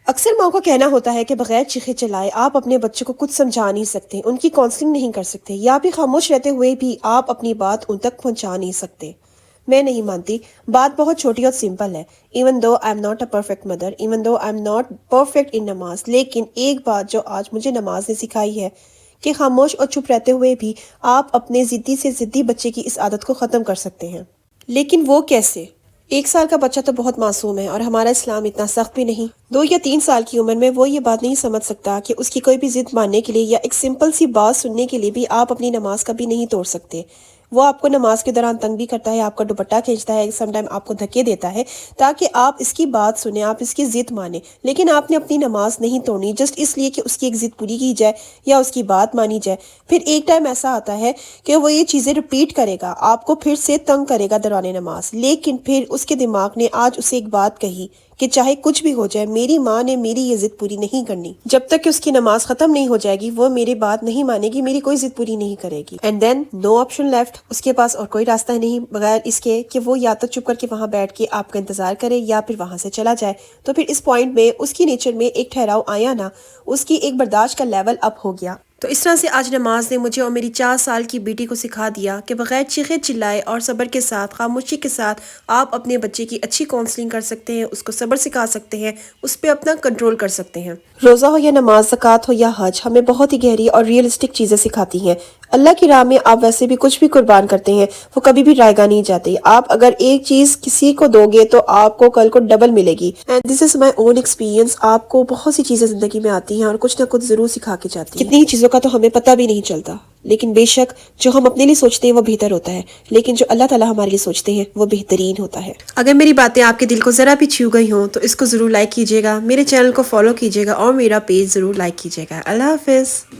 اکثر ماں کا کہنا ہوتا ہے کہ بغیر چیخے چلائے آپ اپنے بچوں کو کچھ سمجھا نہیں سکتے، ان کی کاؤنسلنگ نہیں کر سکتے، یا پھر خاموش رہتے ہوئے بھی آپ اپنی بات ان تک پہنچا نہیں سکتے۔ میں نہیں مانتی، بات بہت چھوٹی اور سمپل ہے۔ Even though I am not a perfect mother, even though I am not perfect in نماز، لیکن ایک بات جو آج مجھے نماز نے سکھائی ہے کہ خاموش اور چپ رہتے ہوئے بھی آپ اپنے ضدی سے ضدی بچے کی اس عادت کو ختم کر سکتے ہیں۔ لیکن وہ کیسے؟ 1 سال کا بچہ تو بہت معصوم ہے، اور ہمارا اسلام اتنا سخت بھی نہیں۔ 2 یا 3 سال کی عمر میں وہ یہ بات نہیں سمجھ سکتا کہ اس کی کوئی بھی ضد ماننے کے لیے یا ایک سمپل سی بات سننے کے لیے بھی آپ اپنی نماز کبھی نہیں توڑ سکتے۔ وہ آپ کو نماز کے دوران تنگ بھی کرتا ہے، آپ کا دوپٹہ کھینچتا ہے، سم ٹائم آپ کو دھکے دیتا ہے تاکہ آپ اس کی بات سنیں، آپ اس کی ضد مانیں، لیکن آپ نے اپنی نماز نہیں توڑنی جسٹ اس لیے کہ اس کی ایک ضد پوری کی جائے یا اس کی بات مانی جائے۔ پھر ایک ٹائم ایسا آتا ہے کہ وہ یہ چیزیں ریپیٹ کرے گا، آپ کو پھر سے تنگ کرے گا دوران نماز، لیکن پھر اس کے دماغ نے آج اسے ایک بات کہی کہ چاہے کچھ بھی ہو جائے میری ماں نے میری یہ ضد پوری نہیں کرنی۔ جب تک کہ اس کی نماز ختم نہیں ہو جائے گی وہ میری بات نہیں مانے گی، میری کوئی ضد پوری نہیں کرے گی۔ And then no option left, اس کے پاس اور کوئی راستہ نہیں بغیر اس کے کہ وہ یا تو چپ کر کے وہاں بیٹھ کے آپ کا انتظار کرے یا پھر وہاں سے چلا جائے۔ تو پھر اس پوائنٹ میں اس کی نیچر میں ایک ٹھہراؤ آیا نا، اس کی ایک برداشت کا لیول اپ ہو گیا۔ تو اس طرح سے آج نماز نے مجھے اور میری 4 سال کی بیٹی کو سکھا دیا کہ بغیر چیخے چلائے اور صبر کے ساتھ، خاموشی کے ساتھ آپ اپنے بچے کی اچھی کاؤنسلنگ کر سکتے ہیں، اس کو صبر سکھا سکتے ہیں، اس پہ اپنا کنٹرول کر سکتے ہیں۔ روزہ ہو یا نماز، زکوٰۃ ہو یا حج، ہمیں بہت ہی گہری اور ریئلسٹک چیزیں سکھاتی ہیں۔ اللہ کی راہ میں آپ ویسے بھی کچھ بھی قربان کرتے ہیں وہ کبھی بھی رائے گاہ نہیں جاتی۔ آپ اگر ایک چیز کسی کو دو گے تو آپ کو کل کو ڈبل ملے گی۔ And this is my own experience. آپ کو بہت سی چیزیں زندگی میں آتی ہیں اور کچھ نہ کچھ ضرور سکھا کے جاتی ہیں۔ کتنی ہی چیزوں کا تو ہمیں پتہ بھی نہیں چلتا، لیکن بے شک جو ہم اپنے لیے سوچتے ہیں وہ بہتر ہوتا ہے، لیکن جو اللہ تعالیٰ ہمارے لیے سوچتے ہیں وہ بہترین ہوتا ہے۔ اگر میری باتیں آپ کے دل کو ذرا بھی چھو گئی ہوں تو اس کو ضرور لائک کیجیے گا، میرے چینل کو فالو کیجیے گا اور میرا پیج ضرور لائک کیجیے گا۔ اللہ حافظ۔